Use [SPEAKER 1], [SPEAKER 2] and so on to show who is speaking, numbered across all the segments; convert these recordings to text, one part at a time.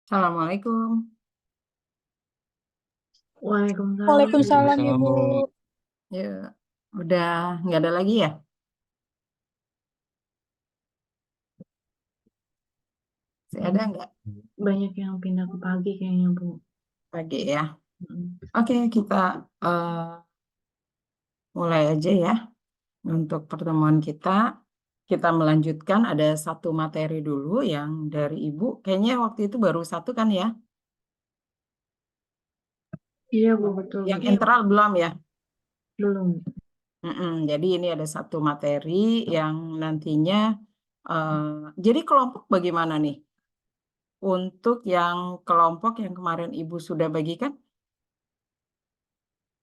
[SPEAKER 1] Assalamualaikum.
[SPEAKER 2] Waalaikumsalam.
[SPEAKER 3] Waalaikumsalam Ibu.
[SPEAKER 1] Ya, udah nggak ada lagi ya? Masih ada nggak
[SPEAKER 2] Banyak yang pindah ke pagi kayaknya, Bu.
[SPEAKER 1] pagi ya?
[SPEAKER 2] Mm.
[SPEAKER 1] Oke, kita eh, mulai aja ya. Untuk pertemuan kita, kita melanjutkan ada satu materi dulu yang dari Ibu. Kayaknya waktu itu baru satu kan ya?
[SPEAKER 2] Iya, Bu, betul,
[SPEAKER 1] Yang
[SPEAKER 2] betul.
[SPEAKER 1] internal belum ya?
[SPEAKER 2] Belum.
[SPEAKER 1] Jadi ini ada satu materi yang nantinya, eh, jadi kelompok bagaimana nih? Untuk yang kelompok yang kemarin Ibu sudah bagikan,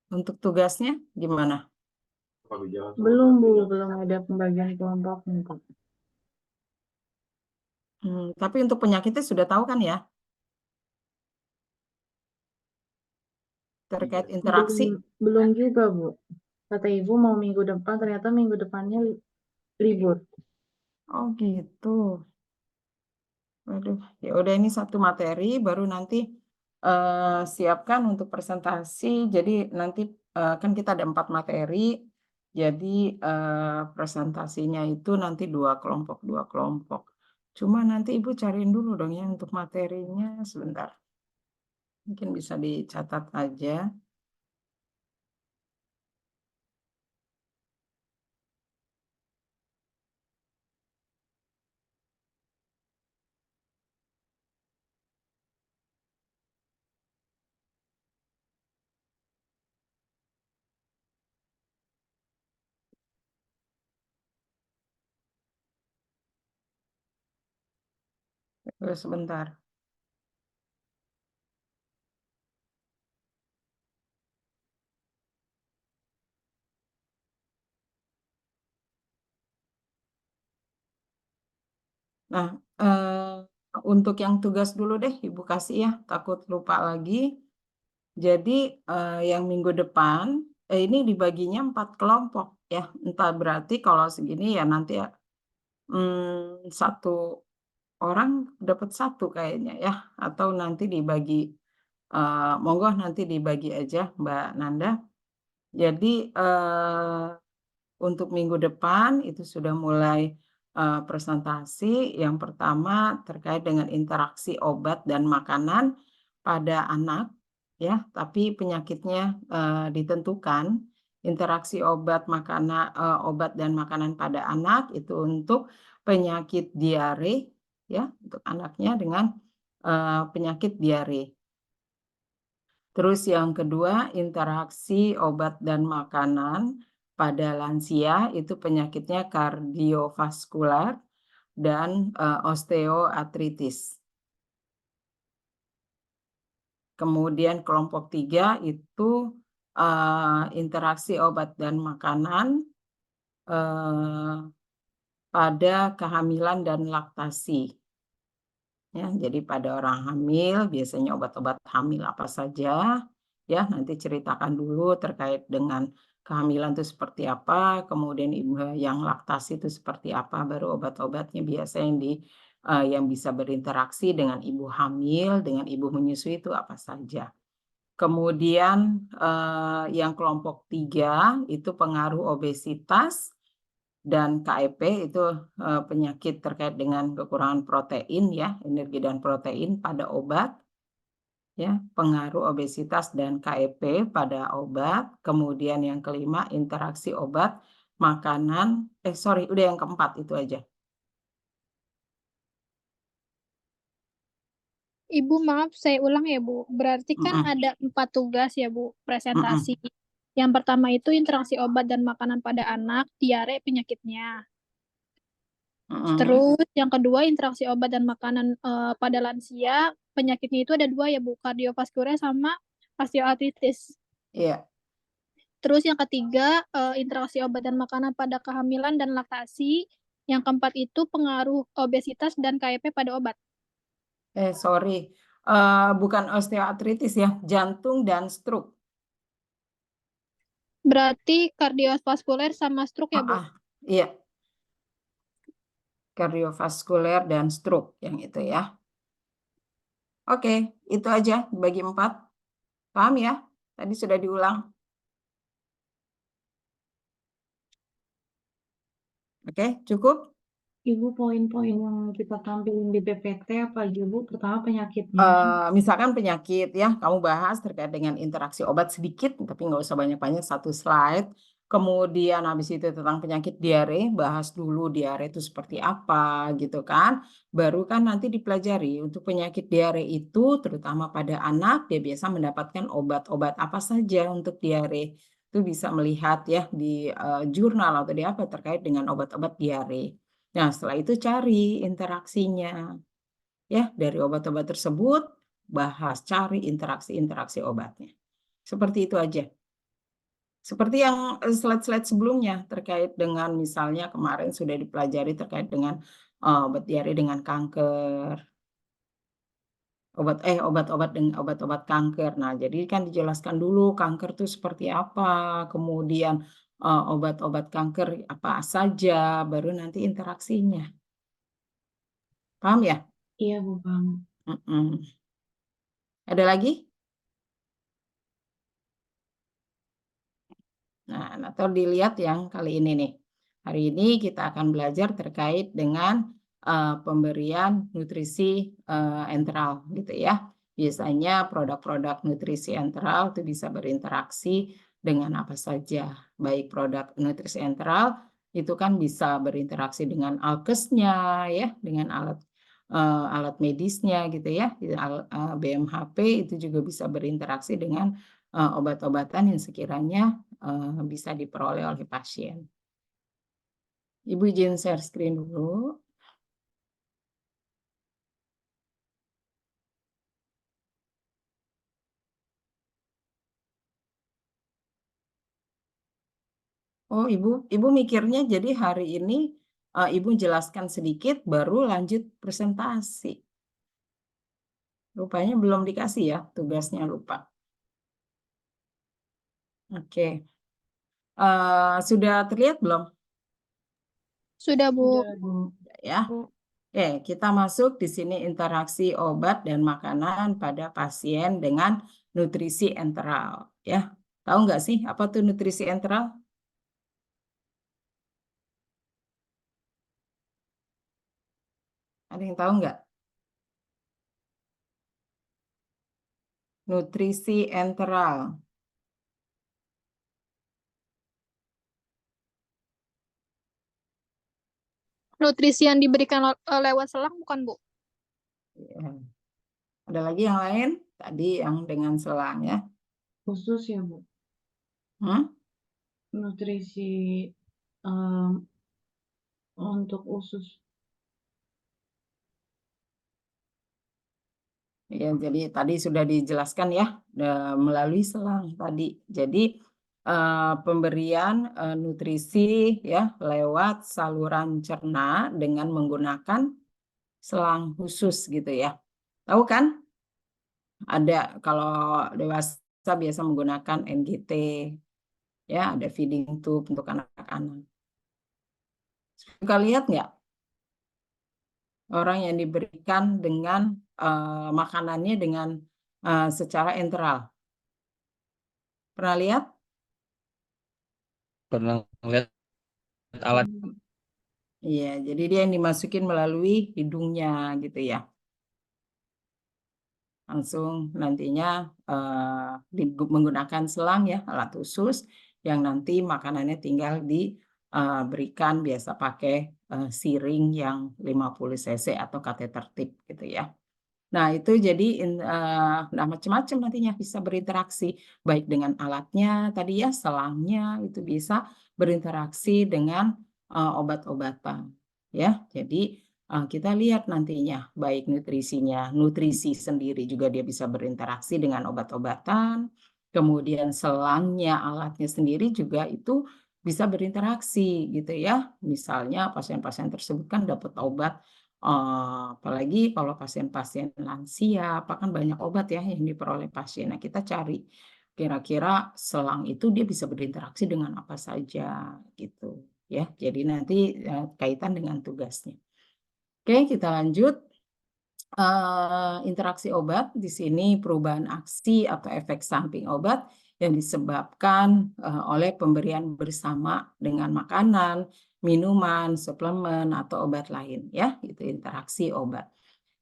[SPEAKER 1] untuk tugasnya gimana?
[SPEAKER 2] Belum, Bu. Belum ada pembagian kelompok, Bu.
[SPEAKER 1] Tapi untuk penyakitnya sudah tahu kan ya, terkait
[SPEAKER 2] Belum,
[SPEAKER 1] interaksi.
[SPEAKER 2] belum juga, Bu. Kata Ibu mau minggu depan, ternyata minggu depannya libur.
[SPEAKER 1] Oh gitu. Waduh, ya udah ini satu materi, baru nanti siapkan untuk presentasi. Jadi nanti kan kita ada 4 materi, jadi presentasinya itu nanti dua kelompok. Cuma nanti Ibu cariin dulu dong ya untuk materinya sebentar. Mungkin bisa dicatat aja. Sebentar. Nah, untuk yang tugas dulu deh Ibu kasih ya, takut lupa lagi. Jadi yang minggu depan ini dibaginya 4 kelompok ya. Entah berarti kalau segini ya nanti ya satu orang dapat satu kayaknya ya. Atau nanti dibagi, monggo nanti dibagi aja Mbak Nanda. Jadi untuk minggu depan itu sudah mulai presentasi. Yang pertama terkait dengan interaksi obat dan makanan pada anak ya, tapi penyakitnya ditentukan. Interaksi obat dan makanan pada anak itu untuk penyakit diare ya, untuk anaknya dengan penyakit diare. Terus yang kedua, interaksi obat dan makanan pada lansia itu penyakitnya kardiovaskular dan osteoartritis. Kemudian kelompok 3 itu interaksi obat dan makanan pada kehamilan dan laktasi. Ya, jadi pada orang hamil biasanya obat-obat hamil apa saja ya, nanti ceritakan dulu terkait dengan kehamilan itu seperti apa, kemudian ibu yang laktasi itu seperti apa, baru obat-obatnya biasa yang bisa berinteraksi dengan ibu hamil, dengan ibu menyusui itu apa saja. Kemudian yang kelompok 3 itu pengaruh obesitas dan KEP itu penyakit terkait dengan kekurangan protein ya, energi dan protein pada obat ya, pengaruh obesitas dan KEP pada obat. Kemudian yang kelima interaksi obat, makanan, udah yang keempat itu aja.
[SPEAKER 3] Ibu maaf saya ulang ya Bu. Berarti kan
[SPEAKER 1] Mm-mm,
[SPEAKER 3] ada 4 tugas ya Bu presentasi.
[SPEAKER 1] mm-mm,
[SPEAKER 3] Yang pertama itu interaksi obat dan makanan pada anak, diare penyakitnya.
[SPEAKER 1] mm-mm.
[SPEAKER 3] Terus yang kedua interaksi obat dan makanan pada lansia, penyakitnya itu ada 2 ya Bu, kardiovaskuler sama osteoartritis.
[SPEAKER 1] Iya.
[SPEAKER 3] Terus yang ketiga interaksi obat dan makanan pada kehamilan dan laktasi. Yang keempat itu pengaruh obesitas dan KIP pada obat.
[SPEAKER 1] Sorry. Bukan osteoartritis ya, jantung dan stroke.
[SPEAKER 3] Berarti kardiovaskuler sama stroke ya, Bu?
[SPEAKER 1] Iya, kardiovaskuler dan stroke yang itu ya. Oke, itu aja dibagi 4. Paham ya? Tadi sudah diulang. Oke, cukup?
[SPEAKER 2] Ibu, poin-poin yang kita tampilin di PPT apa aja, Bu? Pertama penyakitnya.
[SPEAKER 1] Misalkan penyakit ya, kamu bahas terkait dengan interaksi obat sedikit, tapi nggak usah banyak-banyak, 1 slide. Kemudian habis itu tentang penyakit diare, bahas dulu diare itu seperti apa gitu kan. Baru kan nanti dipelajari untuk penyakit diare itu terutama pada anak, dia biasa mendapatkan obat-obat apa saja untuk diare. Itu bisa melihat ya di jurnal atau di apa terkait dengan obat-obat diare. Nah, setelah itu cari interaksinya. Ya, dari obat-obat tersebut, bahas, cari interaksi-interaksi obatnya. Seperti itu aja. Seperti yang slide-slide sebelumnya terkait dengan misalnya kemarin sudah dipelajari terkait dengan obat diare dengan kanker. Obat-obat kanker. Nah, jadi kan dijelaskan dulu kanker itu seperti apa, kemudian obat-obat kanker apa saja, baru nanti interaksinya. Paham ya?
[SPEAKER 2] Iya, Bu, paham.
[SPEAKER 1] Ada lagi? Nah, atau dilihat yang kali ini nih. Hari ini kita akan belajar terkait dengan pemberian nutrisi enteral gitu ya. Biasanya produk-produk nutrisi enteral itu bisa berinteraksi dengan apa saja. Baik produk nutrisi enteral itu kan bisa berinteraksi dengan alkesnya ya, dengan alat medisnya gitu ya. BMHP itu juga bisa berinteraksi dengan obat-obatan yang sekiranya bisa diperoleh oleh pasien. Ibu izin share screen dulu. Oh, Ibu mikirnya jadi hari ini Ibu jelaskan sedikit baru lanjut presentasi. Rupanya belum dikasih ya tugasnya, lupa. Oke. Sudah terlihat belum?
[SPEAKER 3] Sudah, Bu.
[SPEAKER 2] Udah, Bu.
[SPEAKER 1] Ya. Oke, kita masuk di sini interaksi obat dan makanan pada pasien dengan nutrisi enteral. Ya, tahu nggak sih apa tuh nutrisi enteral? Ada yang tahu nggak? Nutrisi enteral.
[SPEAKER 3] Nutrisi yang diberikan lewat selang bukan, Bu?
[SPEAKER 1] Ya. Ada lagi yang lain? Tadi yang dengan selang ya.
[SPEAKER 2] Khusus ya, Bu. Nutrisi untuk usus.
[SPEAKER 1] Ya, jadi tadi sudah dijelaskan ya melalui selang tadi. Jadi pemberian nutrisi ya lewat saluran cerna dengan menggunakan selang khusus gitu ya. Tahu kan? Ada kalau dewasa biasa menggunakan NGT ya, ada feeding tube untuk anak-anak. Suka lihat nggak orang yang diberikan dengan makanannya dengan secara enteral? Pernah lihat?
[SPEAKER 4] Pernah lihat alat.
[SPEAKER 1] Iya, jadi dia yang dimasukin melalui hidungnya gitu ya. Langsung nantinya menggunakan selang ya, alat khusus yang nanti makanannya tinggal diberikan biasa pakai siring yang 50 cc atau kateter tip gitu ya. Nah, itu jadi nah macam-macam nantinya bisa berinteraksi baik dengan alatnya tadi ya, selangnya itu bisa berinteraksi dengan obat-obatan ya. Jadi kita lihat nantinya baik nutrisi sendiri juga dia bisa berinteraksi dengan obat-obatan, kemudian selangnya, alatnya sendiri juga itu bisa berinteraksi gitu ya. Misalnya pasien-pasien tersebut kan dapat obat apalagi kalau pasien-pasien lansia, kan banyak obat ya yang diperoleh pasien. Nah, kita cari kira-kira selang itu dia bisa berinteraksi dengan apa saja gitu ya. Jadi nanti kaitan dengan tugasnya. Oke, kita lanjut. Interaksi obat di sini perubahan aksi atau efek samping obat yang disebabkan oleh pemberian bersama dengan makanan, minuman, suplemen atau obat lain ya, itu interaksi obat.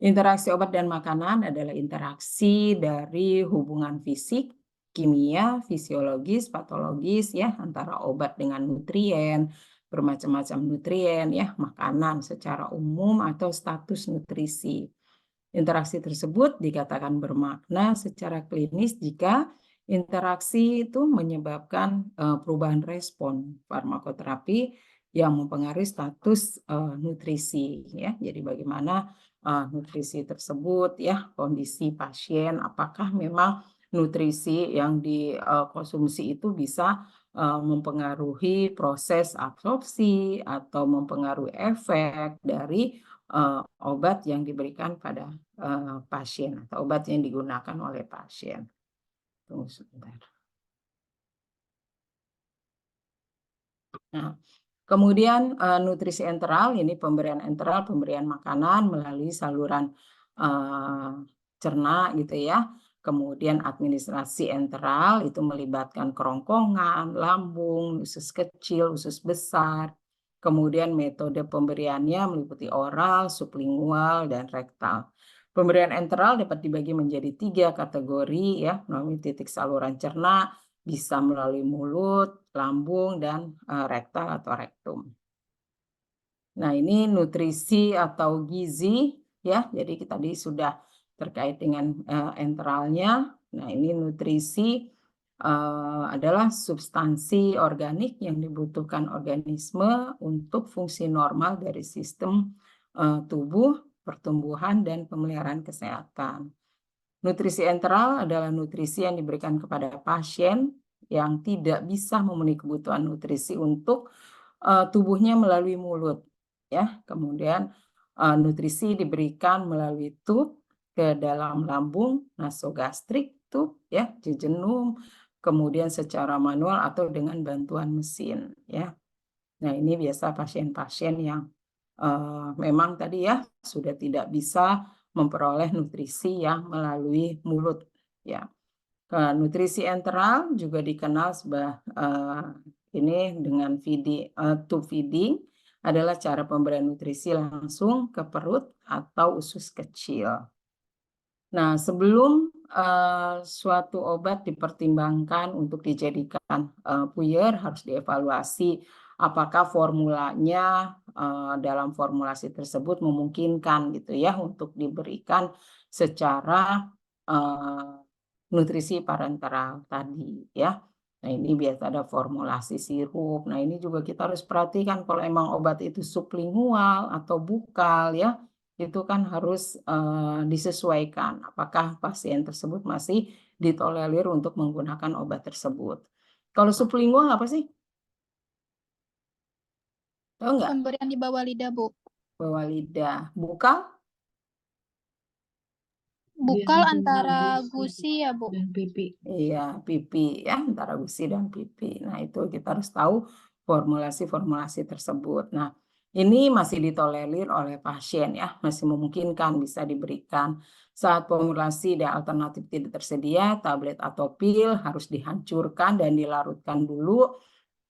[SPEAKER 1] Interaksi obat dan makanan adalah interaksi dari hubungan fisik, kimia, fisiologis, patologis ya antara obat dengan nutrien, bermacam-macam nutrien ya, makanan secara umum atau status nutrisi. Interaksi tersebut dikatakan bermakna secara klinis jika interaksi itu menyebabkan perubahan respon farmakoterapi yang mempengaruhi status nutrisi ya. Jadi bagaimana nutrisi tersebut ya, kondisi pasien, apakah memang nutrisi yang dikonsumsi itu bisa mempengaruhi proses absorpsi atau mempengaruhi efek dari obat yang diberikan pada pasien atau obat yang digunakan oleh pasien. Tunggu sebentar. Nah, kemudian nutrisi enteral, ini pemberian enteral, pemberian makanan melalui saluran cerna gitu ya. Kemudian administrasi enteral itu melibatkan kerongkongan, lambung, usus kecil, usus besar. Kemudian metode pemberiannya meliputi oral, sublingual, dan rektal. Pemberian enteral dapat dibagi menjadi 3 kategori ya, melalui titik saluran cerna, bisa melalui mulut, lambung, dan rektal atau rektum. Nah, ini nutrisi atau gizi ya. Jadi kita tadi sudah terkait dengan enteralnya. Nah, ini nutrisi adalah substansi organik yang dibutuhkan organisme untuk fungsi normal dari sistem tubuh, pertumbuhan, dan pemeliharaan kesehatan. Nutrisi enteral adalah nutrisi yang diberikan kepada pasien yang tidak bisa memenuhi kebutuhan nutrisi untuk tubuhnya melalui mulut. Ya, kemudian nutrisi diberikan melalui tub ke dalam lambung, nasogastrik, tub, ya, jejunum, kemudian secara manual atau dengan bantuan mesin. Ya, nah ini biasa pasien-pasien yang memang tadi ya sudah tidak bisa memperoleh nutrisi yang melalui mulut. Ya, nutrisi enteral juga dikenal sebagai ini dengan tube feeding adalah cara pemberian nutrisi langsung ke perut atau usus kecil. Nah, sebelum suatu obat dipertimbangkan untuk dijadikan puyer, harus dievaluasi apakah formulanya dalam formulasi tersebut memungkinkan gitu ya untuk diberikan secara nutrisi parenteral tadi ya. Nah, ini biasa ada formulasi sirup. Nah, ini juga kita harus perhatikan kalau emang obat itu sublingual atau bukal ya, itu kan harus disesuaikan apakah pasien tersebut masih ditolerir untuk menggunakan obat tersebut. Kalau sublingual apa sih? Tahu nggak?
[SPEAKER 3] Pemberian di bawah lidah, Bu.
[SPEAKER 1] Bawah lidah. Bukal?
[SPEAKER 3] Bukal antara gusi ya, Bu.
[SPEAKER 2] Dan pipi.
[SPEAKER 1] Iya, pipi ya, antara gusi dan pipi. Nah, itu kita harus tahu formulasi-formulasi tersebut. Nah, ini masih ditolerir oleh pasien ya, masih memungkinkan bisa diberikan. Saat formulasi dan alternatif tidak tersedia, tablet atau pil harus dihancurkan dan dilarutkan dulu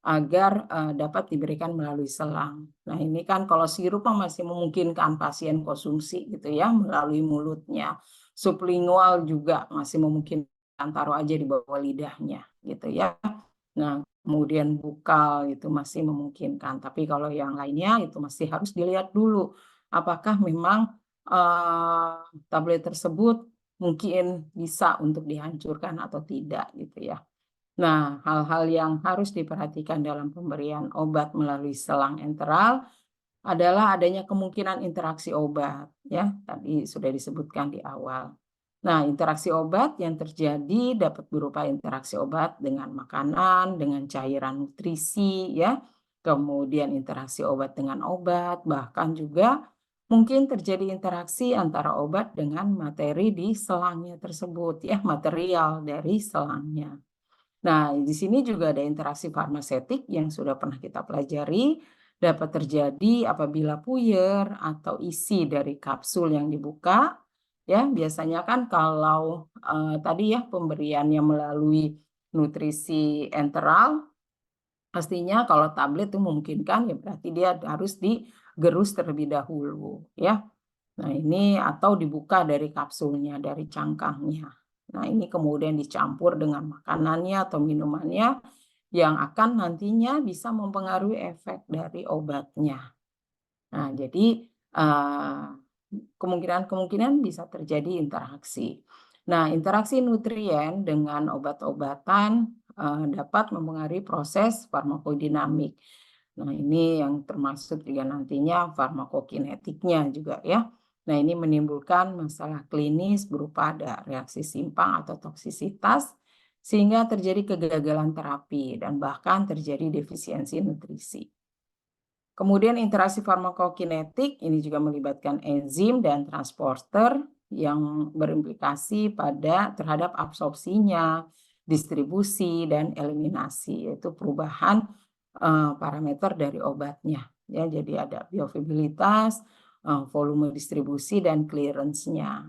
[SPEAKER 1] agar dapat diberikan melalui selang. Nah, ini kan kalau sirup masih memungkinkan pasien konsumsi gitu ya, melalui mulutnya. Sublingual juga masih memungkinkan, taruh aja di bawah lidahnya gitu ya. Nah, kemudian bukal itu masih memungkinkan, tapi kalau yang lainnya itu masih harus dilihat dulu apakah memang tablet tersebut mungkin bisa untuk dihancurkan atau tidak gitu ya. Nah, hal-hal yang harus diperhatikan dalam pemberian obat melalui selang enteral adalah adanya kemungkinan interaksi obat, ya, tadi sudah disebutkan di awal. Nah, interaksi obat yang terjadi dapat berupa interaksi obat dengan makanan, dengan cairan nutrisi, ya, kemudian interaksi obat dengan obat, bahkan juga mungkin terjadi interaksi antara obat dengan materi di selangnya tersebut, ya, material dari selangnya. Nah, di sini juga ada interaksi farmasetik yang sudah pernah kita pelajari, dapat terjadi apabila puyer atau isi dari kapsul yang dibuka Ya, biasanya kan kalau tadi ya pemberiannya melalui nutrisi enteral, pastinya kalau tablet itu memungkinkan ya berarti dia harus digerus terlebih dahulu ya. Nah, ini atau dibuka dari kapsulnya, dari cangkangnya. Nah, ini kemudian dicampur dengan makanannya atau minumannya yang akan nantinya bisa mempengaruhi efek dari obatnya. Nah, jadi kemungkinan-kemungkinan bisa terjadi interaksi. Nah, interaksi nutrien dengan obat-obatan dapat mempengaruhi proses farmakodinamik. Nah, ini yang termasuk juga nantinya farmakokinetiknya juga ya. Nah, ini menimbulkan masalah klinis berupa ada reaksi simpang atau toksisitas, sehingga terjadi kegagalan terapi dan bahkan terjadi defisiensi nutrisi. Kemudian interaksi farmakokinetik ini juga melibatkan enzim dan transporter yang berimplikasi terhadap absorpsinya, distribusi, dan eliminasi, yaitu perubahan parameter dari obatnya. Ya, jadi ada bioavailabilitas, volume distribusi, dan clearance-nya.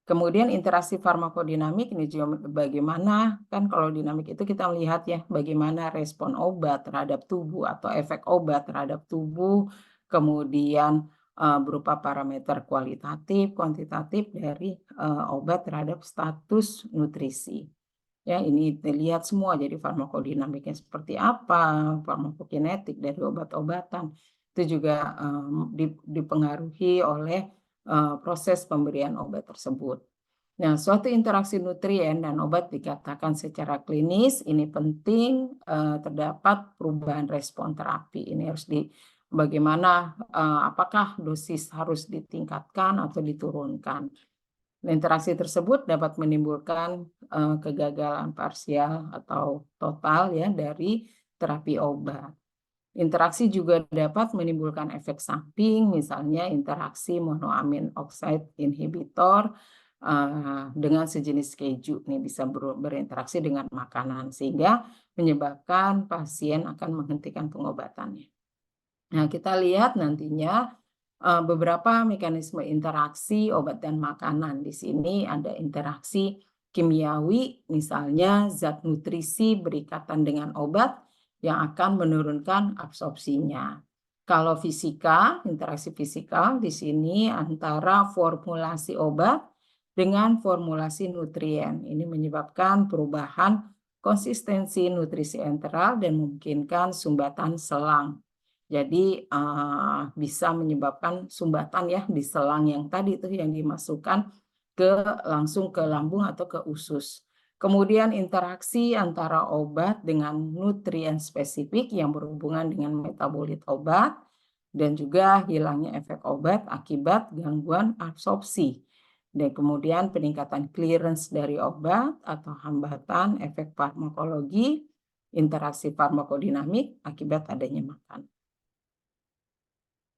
[SPEAKER 1] Kemudian interaksi farmakodinamik ini juga bagaimana, kan kalau dinamik itu kita melihat ya bagaimana respon obat terhadap tubuh atau efek obat terhadap tubuh, kemudian berupa parameter kualitatif, kuantitatif dari obat terhadap status nutrisi. Ya, ini dilihat semua, jadi farmakodinamiknya seperti apa, farmakokinetik dari obat-obatan, itu juga dipengaruhi oleh proses pemberian obat tersebut. Nah, suatu interaksi nutrien dan obat dikatakan secara klinis ini penting terdapat perubahan respon terapi. Ini harus bagaimana apakah dosis harus ditingkatkan atau diturunkan. Interaksi tersebut dapat menimbulkan kegagalan parsial atau total ya dari terapi obat. Interaksi juga dapat menimbulkan efek samping, misalnya interaksi monoamin oxide inhibitor dengan sejenis keju nih bisa berinteraksi dengan makanan sehingga menyebabkan pasien akan menghentikan pengobatannya. Nah, kita lihat nantinya beberapa mekanisme interaksi obat dan makanan. Di sini ada interaksi kimiawi, misalnya zat nutrisi berikatan dengan obat yang akan menurunkan absorpsinya. Kalau fisika, interaksi fisikal di sini antara formulasi obat dengan formulasi nutrien. Ini menyebabkan perubahan konsistensi nutrisi enteral dan memungkinkan sumbatan selang. Jadi bisa menyebabkan sumbatan ya di selang yang tadi itu yang dimasukkan langsung ke lambung atau ke usus. Kemudian interaksi antara obat dengan nutrien spesifik yang berhubungan dengan metabolit obat dan juga hilangnya efek obat akibat gangguan absorpsi. Dan kemudian peningkatan clearance dari obat atau hambatan efek farmakologi, interaksi farmakodinamik akibat adanya makan.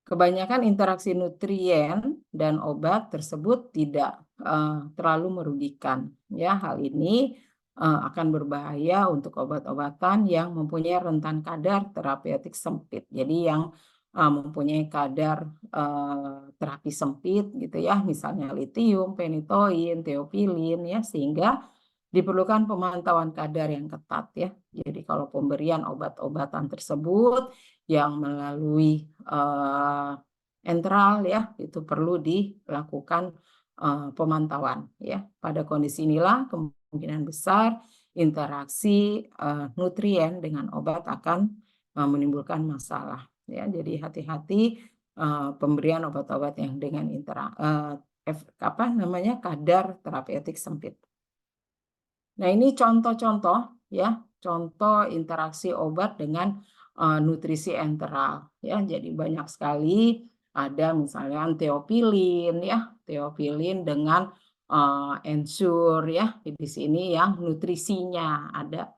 [SPEAKER 1] Kebanyakan interaksi nutrien dan obat tersebut tidak terlalu merugikan. Ya, hal ini akan berbahaya untuk obat-obatan yang mempunyai rentan kadar terapeutik sempit. Jadi yang mempunyai kadar terapi sempit gitu ya, misalnya litium, phenytoin, teopilin ya, sehingga diperlukan pemantauan kadar yang ketat ya. Jadi kalau pemberian obat-obatan tersebut yang melalui enteral ya itu perlu dilakukan pemantauan ya. Pada kondisi inilah kemungkinan besar interaksi nutrien dengan obat akan menimbulkan masalah ya. Jadi hati-hati pemberian obat-obat yang dengan kadar terapeutik sempit. Nah, ini contoh-contoh ya, contoh interaksi obat dengan nutrisi enteral ya. Jadi banyak sekali ada misalnya teopilin ya, teopilin dengan ensure ya. Di sini yang nutrisinya ada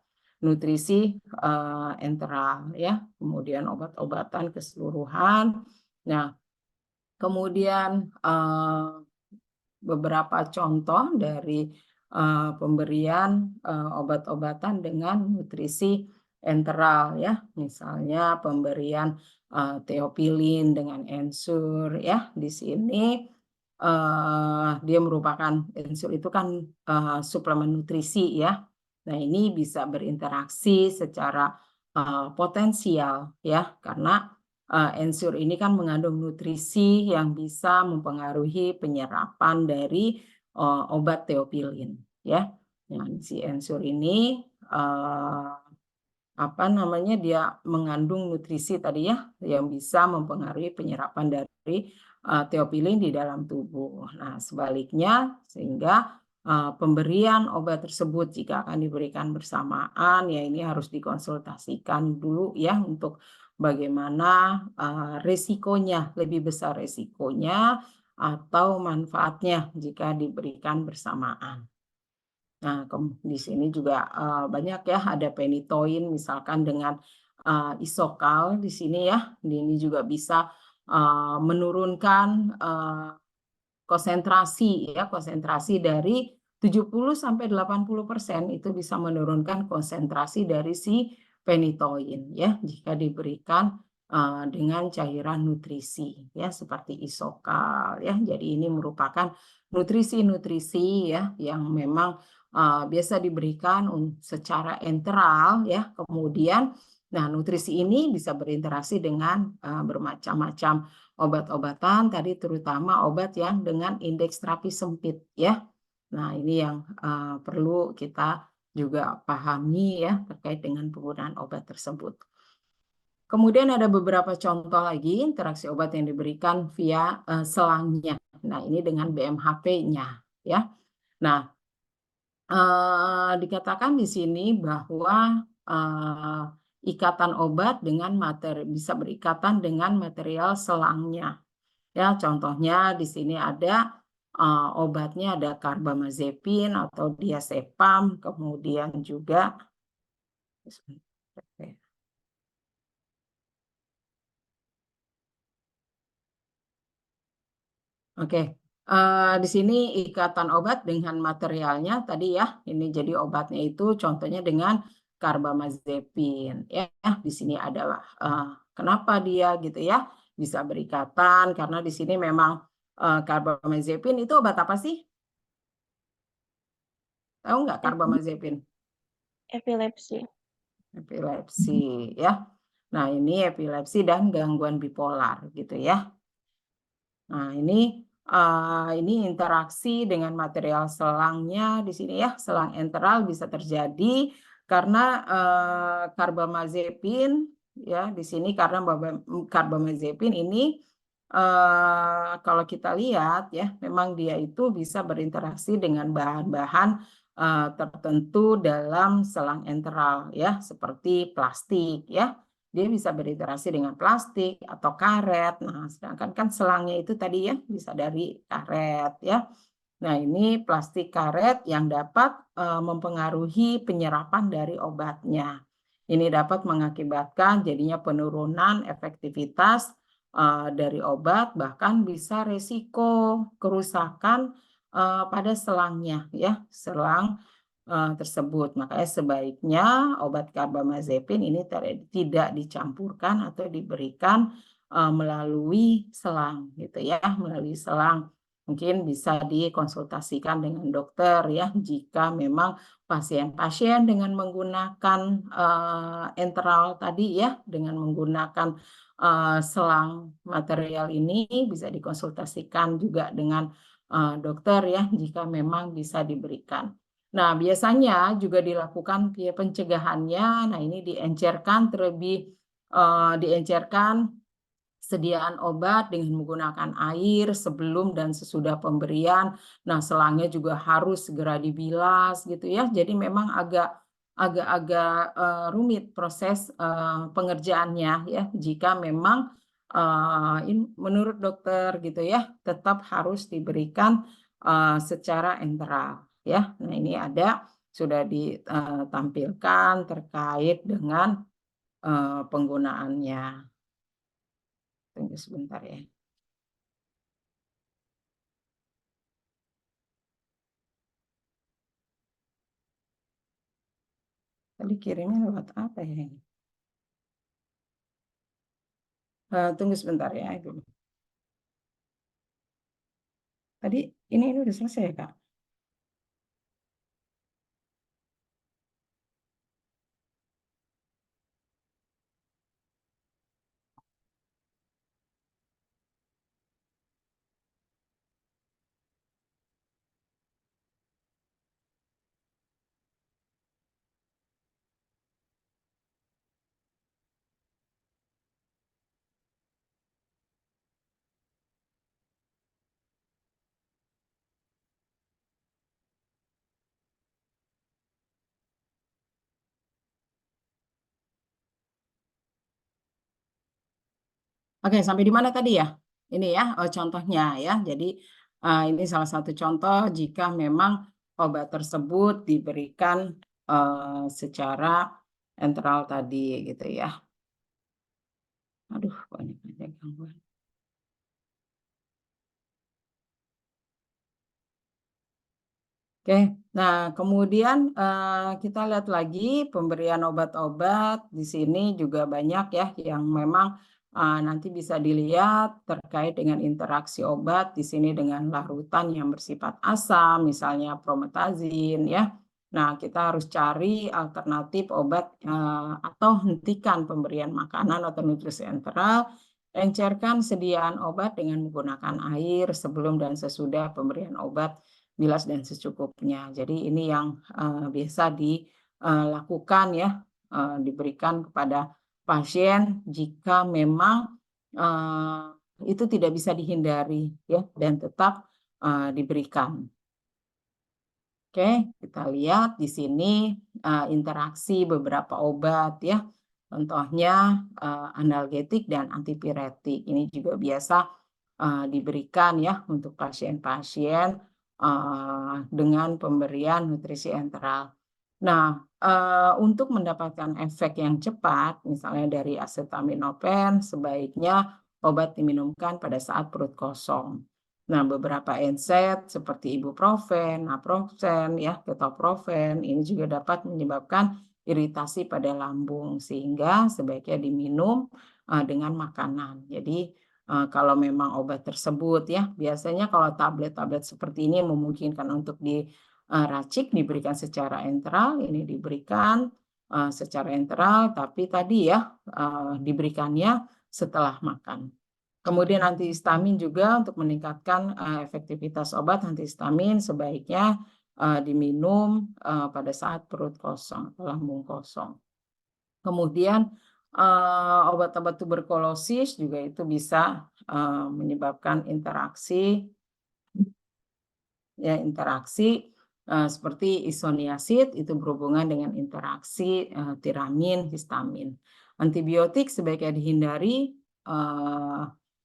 [SPEAKER 1] nutrisi enteral ya. Kemudian obat-obatan keseluruhan. Nah, kemudian beberapa contoh dari pemberian obat-obatan dengan nutrisi enteral ya, misalnya pemberian teopilin dengan ensure ya. Di sini dia merupakan ensur itu kan suplemen nutrisi ya. Nah, ini bisa berinteraksi secara potensial ya, karena ensur ini kan mengandung nutrisi yang bisa mempengaruhi penyerapan dari obat teopilin ya. Nah, si ensur ini dia mengandung nutrisi tadi ya yang bisa mempengaruhi penyerapan dari teopilin di dalam tubuh. Nah, sebaliknya sehingga pemberian obat tersebut jika akan diberikan bersamaan ya ini harus dikonsultasikan dulu ya untuk bagaimana resikonya, lebih besar resikonya atau manfaatnya jika diberikan bersamaan. Nah, di sini juga banyak ya, ada phenytoin misalkan dengan isokal di sini ya. Ini juga bisa menurunkan konsentrasi dari 70 sampai 80% itu bisa menurunkan konsentrasi dari si phenytoin ya jika diberikan dengan cairan nutrisi ya seperti isokal ya. Jadi ini merupakan nutrisi-nutrisi ya yang memang biasa diberikan secara enteral ya. Kemudian nah nutrisi ini bisa berinteraksi dengan bermacam-macam obat-obatan tadi terutama obat yang dengan indeks terapi sempit ya. Nah, ini yang perlu kita juga pahami ya terkait dengan penggunaan obat tersebut. Kemudian ada beberapa contoh lagi interaksi obat yang diberikan via selangnya. Nah, ini dengan BMHP-nya ya. Nah, dikatakan di sini bahwa ikatan obat dengan bisa berikatan dengan material selangnya. Ya, contohnya di sini ada obatnya ada karbamazepin atau diazepam, kemudian juga Oke. Di sini ikatan obat dengan materialnya tadi ya, ini jadi obatnya itu contohnya dengan karbamazepin ya. Di sini adalah kenapa dia gitu ya bisa berikatan karena di sini memang karbamazepin itu obat apa sih? Tahu nggak karbamazepin?
[SPEAKER 5] Epilepsi.
[SPEAKER 1] Epilepsi ya. Nah, ini epilepsi dan gangguan bipolar gitu ya. Nah, ini interaksi dengan material selangnya di sini ya, selang enteral bisa terjadi karena karbamazepin ya di sini karena karbamazepin ini kalau kita lihat ya, memang dia itu bisa berinteraksi dengan bahan-bahan tertentu dalam selang enteral ya, seperti plastik ya. Dia bisa berinteraksi dengan plastik atau karet. Nah, sedangkan kan selangnya itu tadi ya bisa dari karet ya. Nah, ini plastik karet yang dapat mempengaruhi penyerapan dari obatnya. Ini dapat mengakibatkan jadinya penurunan efektivitas dari obat, bahkan bisa resiko kerusakan pada selangnya ya, selang tersebut. Makanya sebaiknya obat karbamazepin ini tidak dicampurkan atau diberikan melalui selang gitu ya, melalui selang. Mungkin bisa dikonsultasikan dengan dokter ya jika memang pasien-pasien dengan menggunakan enteral tadi ya, dengan menggunakan selang material ini bisa dikonsultasikan juga dengan dokter ya jika memang bisa diberikan. Nah, biasanya juga dilakukan pencegahannya. Nah, ini diencerkan sediaan obat dengan menggunakan air sebelum dan sesudah pemberian. Nah, selangnya juga harus segera dibilas gitu ya. Jadi memang agak rumit proses pengerjaannya ya. Jika memang menurut dokter gitu ya, tetap harus diberikan secara enteral. Ya, nah ini sudah ditampilkan terkait dengan penggunaannya. Tunggu sebentar ya. Tadi kirimnya lewat apa ya? Tunggu sebentar ya, Ibu. Tadi ini udah selesai ya, Kak? Oke, sampai di mana tadi ya? Ini ya, contohnya ya. Jadi ini salah satu contoh jika memang obat tersebut diberikan secara enteral tadi gitu ya. Aduh, banyak aja gangguan. Oke, nah kemudian kita lihat lagi pemberian obat-obat di sini juga banyak ya yang memang nanti bisa dilihat terkait dengan interaksi obat di sini dengan larutan yang bersifat asam, misalnya promethazine ya. Nah, kita harus cari alternatif obat atau hentikan pemberian makanan atau nutrisi enteral. Encerkan sediaan obat dengan menggunakan air sebelum dan sesudah pemberian obat bilas dan secukupnya. Jadi ini yang biasa dilakukan ya, diberikan kepada pasien jika memang itu tidak bisa dihindari ya dan tetap diberikan. Oke, kita lihat di sini interaksi beberapa obat ya. Contohnya analgetik dan antipiretik. Ini juga biasa diberikan ya untuk pasien-pasien dengan pemberian nutrisi enteral. Nah, untuk mendapatkan efek yang cepat, misalnya dari acetaminophen, sebaiknya obat diminumkan pada saat perut kosong. Nah, beberapa NSAID seperti ibuprofen, naproxen, ya, ketoprofen, ini juga dapat menyebabkan iritasi pada lambung, sehingga sebaiknya diminum dengan makanan. Jadi, kalau memang obat tersebut ya, biasanya kalau tablet-tablet seperti ini memungkinkan untuk diracik, diberikan secara enteral, ini diberikan secara enteral, tapi tadi ya diberikannya setelah makan. Kemudian antihistamin juga untuk meningkatkan efektivitas obat antihistamin sebaiknya diminum pada saat perut kosong atau lambung kosong. Kemudian obat-obat tuberkulosis juga itu bisa menyebabkan interaksi seperti isoniazid itu berhubungan dengan interaksi tiramin, histamin. Antibiotik sebaiknya dihindari.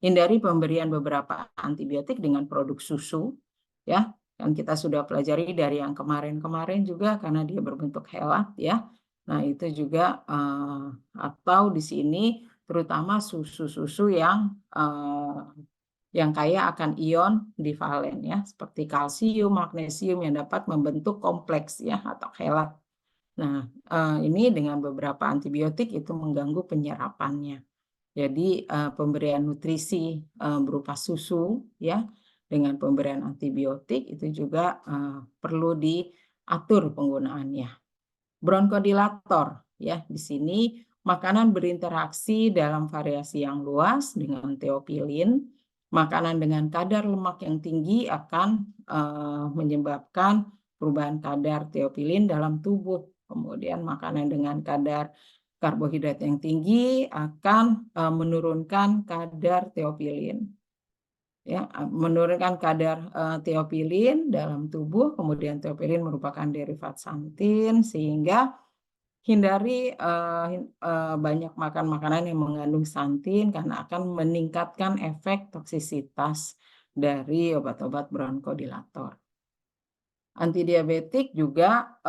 [SPEAKER 1] Hindari pemberian beberapa antibiotik dengan produk susu, ya. Kan kita sudah pelajari dari yang kemarin-kemarin juga karena dia berbentuk helat, ya. Nah itu juga atau di sini terutama susu-susu yang kaya akan ion divalen ya, seperti kalsium, magnesium yang dapat membentuk kompleks ya atau chelat. Nah, ini dengan beberapa antibiotik itu mengganggu penyerapannya. Jadi pemberian nutrisi berupa susu ya dengan pemberian antibiotik itu juga perlu diatur penggunaannya. Bronkodilator ya, di sini makanan berinteraksi dalam variasi yang luas dengan teopilin. Makanan dengan kadar lemak yang tinggi akan menyebabkan perubahan kadar teopilin dalam tubuh. Kemudian makanan dengan kadar karbohidrat yang tinggi akan menurunkan kadar teopilin. Ya, menurunkan kadar teopilin dalam tubuh, kemudian teopilin merupakan derivat santin, sehingga hindari banyak makan makanan yang mengandung santin karena akan meningkatkan efek toksisitas dari obat-obat bronkodilator. Antidiabetik juga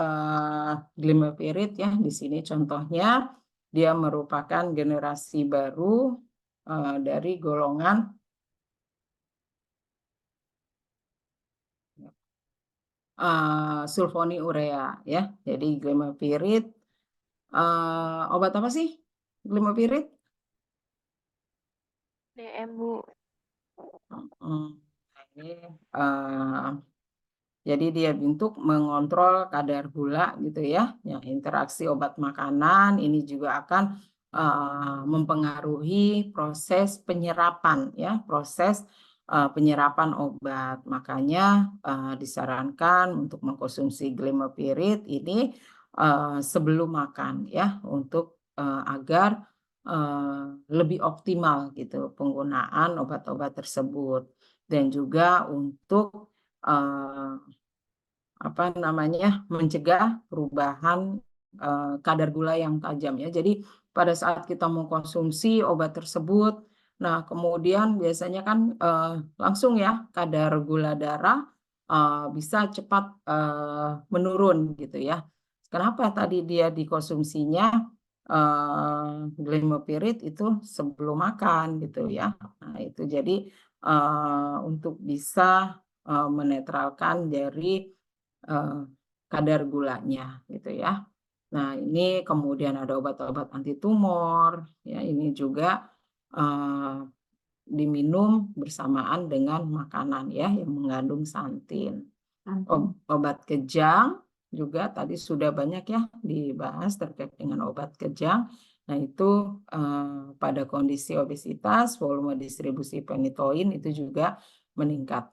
[SPEAKER 1] glimepiride ya, di sini contohnya dia merupakan generasi baru dari golongan sulfonilurea ya. Jadi glimepiride obat apa sih? Glimepiride?
[SPEAKER 5] DM, Bu.
[SPEAKER 1] Jadi dia untuk mengontrol kadar gula gitu ya. Ya, interaksi obat makanan ini juga akan mempengaruhi proses penyerapan ya, proses penyerapan obat. Makanya disarankan untuk mengkonsumsi glimepiride ini sebelum makan ya, untuk agar lebih optimal gitu penggunaan obat-obat tersebut, dan juga untuk mencegah perubahan kadar gula yang tajam ya. Jadi pada saat kita mengkonsumsi obat tersebut, nah kemudian biasanya kan langsung ya kadar gula darah bisa cepat menurun gitu ya. Kenapa tadi dia dikonsumsinya glimepiride itu sebelum makan gitu ya. Nah itu jadi untuk bisa menetralkan dari kadar gulanya gitu ya. Nah ini kemudian ada obat-obat anti tumor ya, ini juga diminum bersamaan dengan makanan ya yang mengandung santin. Obat kejang juga tadi sudah banyak ya dibahas terkait dengan obat kejang. Nah itu pada kondisi obesitas volume distribusi penitoin itu juga meningkat.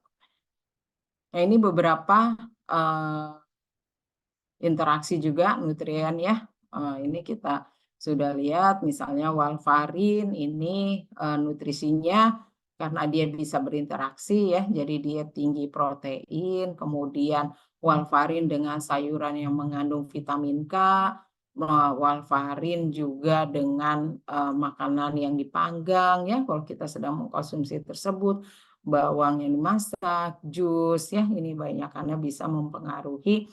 [SPEAKER 1] Nah ini beberapa interaksi juga nutrien ya. Ini kita sudah lihat misalnya warfarin ini nutrisinya karena dia bisa berinteraksi ya, jadi dia tinggi protein, kemudian warfarin dengan sayuran yang mengandung vitamin K, warfarin juga dengan makanan yang dipanggang ya, kalau kita sedang mengkonsumsi tersebut, bawang yang dimasak, jus ya, ini banyak karena bisa mempengaruhi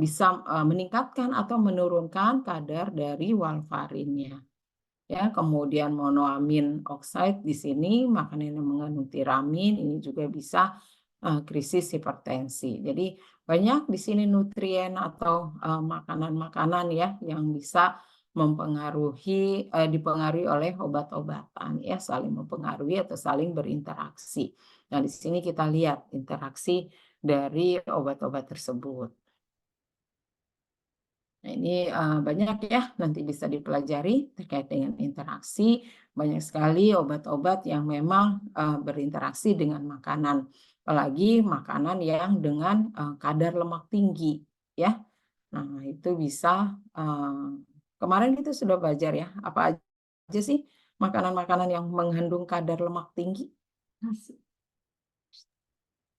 [SPEAKER 1] bisa meningkatkan atau menurunkan kadar dari warfarinnya. Ya, kemudian monoamin oxide di sini makanan yang mengandung tiramin ini juga bisa krisis hipertensi. Jadi banyak di sini nutrien atau makanan-makanan ya yang bisa dipengaruhi oleh obat-obatan ya, saling mempengaruhi atau saling berinteraksi. Nah, di sini kita lihat interaksi dari obat-obat tersebut. Nah, ini banyak ya, nanti bisa dipelajari terkait dengan interaksi. Banyak sekali obat-obat yang memang berinteraksi dengan makanan. Apalagi makanan yang dengan kadar lemak tinggi. Ya. Nah, itu bisa, kemarin kita sudah belajar ya, apa aja sih makanan-makanan yang mengandung kadar lemak tinggi?
[SPEAKER 2] Nasi.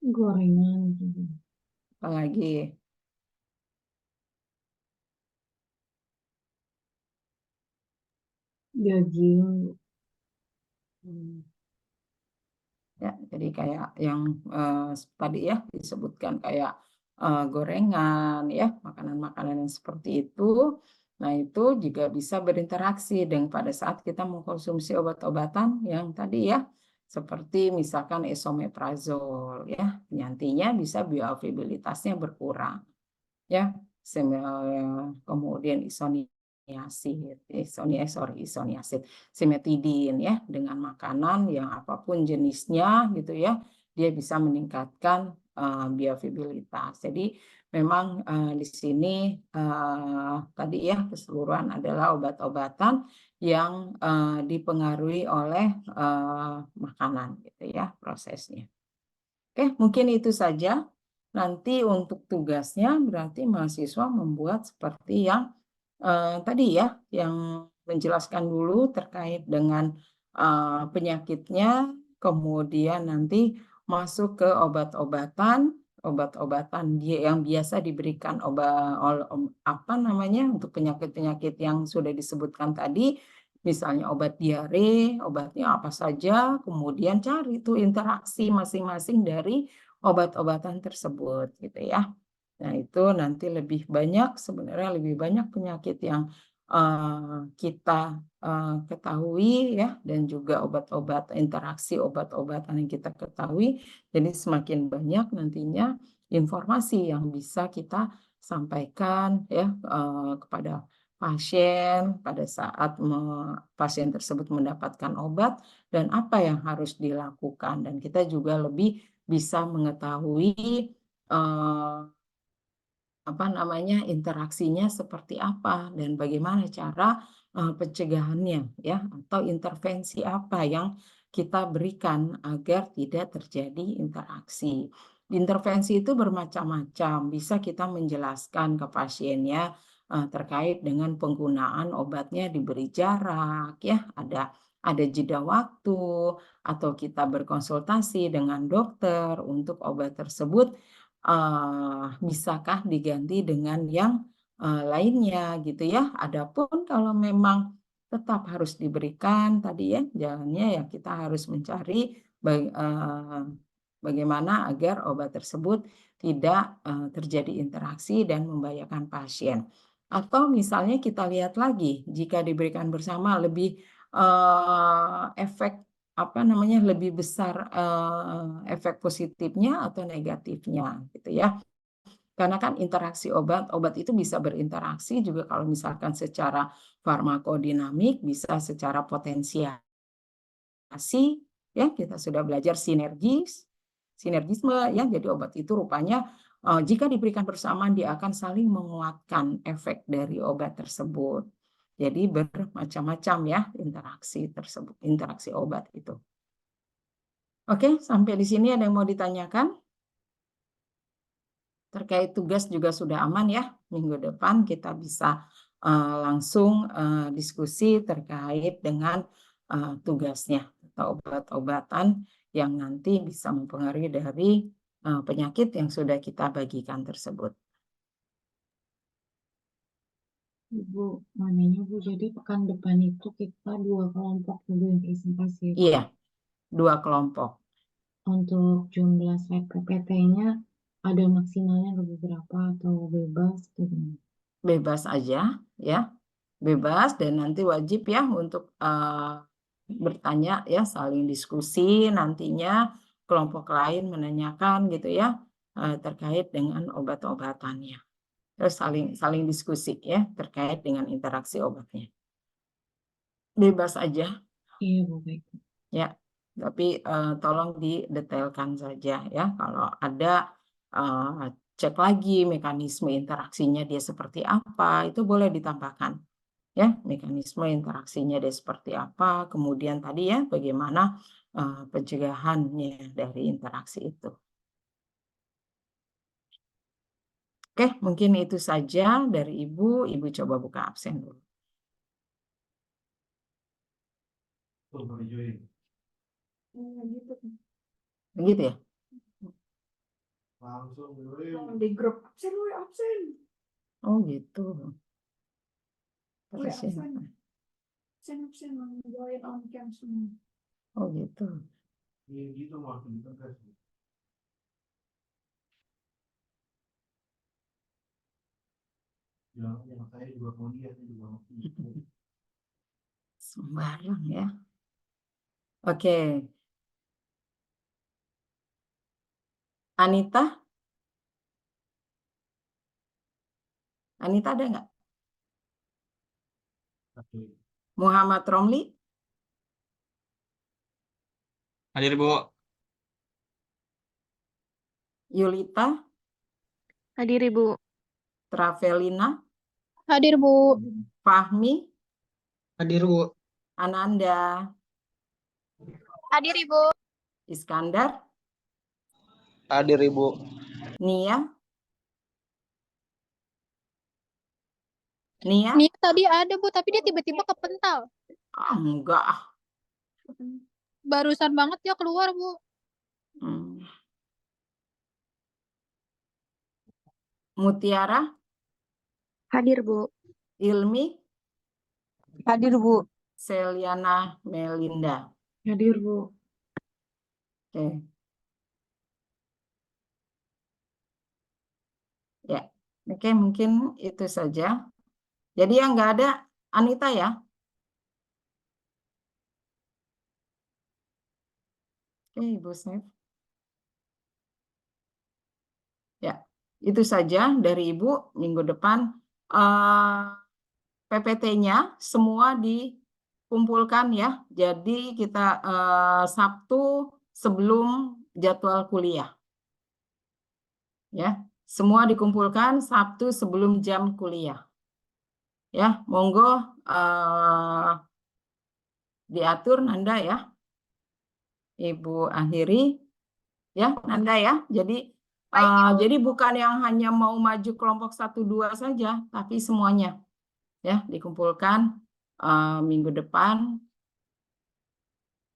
[SPEAKER 2] Gorengan.
[SPEAKER 1] Apalagi?
[SPEAKER 2] Daging.
[SPEAKER 1] Ya, jadi kayak yang tadi ya disebutkan kayak gorengan ya, makanan-makanan yang seperti itu. Nah, itu juga bisa berinteraksi dengan pada saat kita mengkonsumsi obat-obatan yang tadi ya, seperti misalkan esomeprazol ya, nantinya bisa bioavailabilitasnya berkurang ya, kemudian isoniazid, simetidin ya, dengan makanan yang apapun jenisnya gitu ya, dia bisa meningkatkan bioavailabilitas. Jadi memang di sini tadi ya keseluruhan adalah obat-obatan yang dipengaruhi oleh makanan gitu ya prosesnya. Oke, mungkin itu saja. Nanti untuk tugasnya berarti mahasiswa membuat seperti yang tadi ya, yang menjelaskan dulu terkait dengan penyakitnya, kemudian nanti masuk ke obat-obatan yang biasa diberikan untuk penyakit-penyakit yang sudah disebutkan tadi, misalnya obat diare, obatnya apa saja, kemudian cari tuh interaksi masing-masing dari obat-obatan tersebut gitu ya. Nah, itu nanti sebenarnya lebih banyak penyakit yang kita ketahui ya, dan juga interaksi obat-obatan yang kita ketahui. Jadi semakin banyak nantinya informasi yang bisa kita sampaikan ya kepada pasien pada saat pasien tersebut mendapatkan obat dan apa yang harus dilakukan. Dan kita juga lebih bisa mengetahui interaksinya seperti apa dan bagaimana cara pencegahannya ya, atau intervensi apa yang kita berikan agar tidak terjadi interaksi. Intervensi itu bermacam-macam, bisa kita menjelaskan ke pasiennya terkait dengan penggunaan obatnya, diberi jarak ya, ada jeda waktu, atau kita berkonsultasi dengan dokter untuk obat tersebut bisakah diganti dengan yang lainnya gitu ya. Adapun kalau memang tetap harus diberikan tadi ya, jalannya ya kita harus mencari bagaimana agar obat tersebut tidak terjadi interaksi dan membahayakan pasien. Atau misalnya kita lihat lagi, jika diberikan bersama lebih efek lebih besar efek positifnya atau negatifnya gitu ya. Karena kan interaksi obat itu bisa berinteraksi juga kalau misalkan secara farmakodinamik, bisa secara potensiasi ya, kita sudah belajar sinergisme ya. Jadi obat itu rupanya jika diberikan bersamaan dia akan saling menguatkan efek dari obat tersebut. Jadi bermacam-macam ya interaksi tersebut, interaksi obat itu. Oke, sampai di sini ada yang mau ditanyakan? Terkait tugas juga sudah aman ya. Minggu depan kita bisa langsung diskusi terkait dengan tugasnya atau obat-obatan yang nanti bisa mempengaruhi dari penyakit yang sudah kita bagikan tersebut.
[SPEAKER 2] Bu, mananya Bu, jadi pekan depan itu kita 2 kelompok dulu yang presentasi.
[SPEAKER 1] Iya, 2 kelompok.
[SPEAKER 2] Untuk jumlah slide PPT-nya ada maksimalnya ke beberapa atau bebas atau gimana?
[SPEAKER 1] Bebas aja ya, bebas, dan nanti wajib ya untuk bertanya ya, saling diskusi nantinya, kelompok lain menanyakan gitu ya terkait dengan obat-obatannya. Terus saling diskusi ya terkait dengan interaksi obatnya. Bebas aja
[SPEAKER 2] Iya Bu, baik.
[SPEAKER 1] ya, tapi tolong didetailkan saja ya. Kalau ada cek lagi mekanisme interaksinya dia seperti apa, itu boleh ditambahkan ya, mekanisme interaksinya dia seperti apa, kemudian tadi ya bagaimana pencegahannya dari interaksi itu. Oke, mungkin itu saja dari Ibu. Ibu coba buka absen dulu. Begitu ya?
[SPEAKER 6] Di grup absen.
[SPEAKER 1] Oh gitu.
[SPEAKER 6] Woi, absen join on cam semua.
[SPEAKER 1] Oh gitu. Sembarang ya. Oke. Anita ada nggak? Muhammad Romli?
[SPEAKER 4] Hadir, Bu.
[SPEAKER 1] Yulita?
[SPEAKER 5] Hadir Ibu.
[SPEAKER 1] Travelina?
[SPEAKER 3] Hadir, Bu.
[SPEAKER 1] Fahmi?
[SPEAKER 4] Hadir, Bu.
[SPEAKER 1] Ananda?
[SPEAKER 3] Hadir, Ibu.
[SPEAKER 1] Iskandar?
[SPEAKER 4] Hadir, Ibu.
[SPEAKER 1] Nia?
[SPEAKER 3] Nia tadi ada, Bu, tapi dia tiba-tiba kepental.
[SPEAKER 1] Enggak.
[SPEAKER 3] Barusan banget dia keluar, Bu.
[SPEAKER 1] Mutiara?
[SPEAKER 5] Hadir Bu.
[SPEAKER 1] Ilmi?
[SPEAKER 5] Hadir Bu.
[SPEAKER 1] Seliana Melinda?
[SPEAKER 2] Hadir Bu.
[SPEAKER 1] Oke. Ya, oke, mungkin itu saja. Jadi yang nggak ada Anita ya? Oke, Ibu Sef. Ya, itu saja dari Ibu minggu depan. PPT-nya semua dikumpulkan ya. Jadi kita Sabtu sebelum jadwal kuliah. Ya, semua dikumpulkan Sabtu sebelum jam kuliah. Ya, monggo diatur Nanda ya. Ibu akhiri ya Nanda ya. Jadi bukan yang hanya mau maju kelompok 1-2 saja, tapi semuanya ya dikumpulkan minggu depan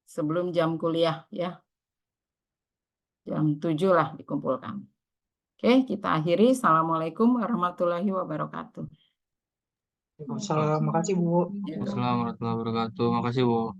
[SPEAKER 1] sebelum jam kuliah ya. Jam 7 lah dikumpulkan. Oke, kita akhiri. Assalamualaikum warahmatullahi wabarakatuh.
[SPEAKER 4] Waalaikumsalam. Makasih, Bu.
[SPEAKER 2] Iya.
[SPEAKER 7] Assalamualaikum warahmatullahi wabarakatuh. Makasih, Bu.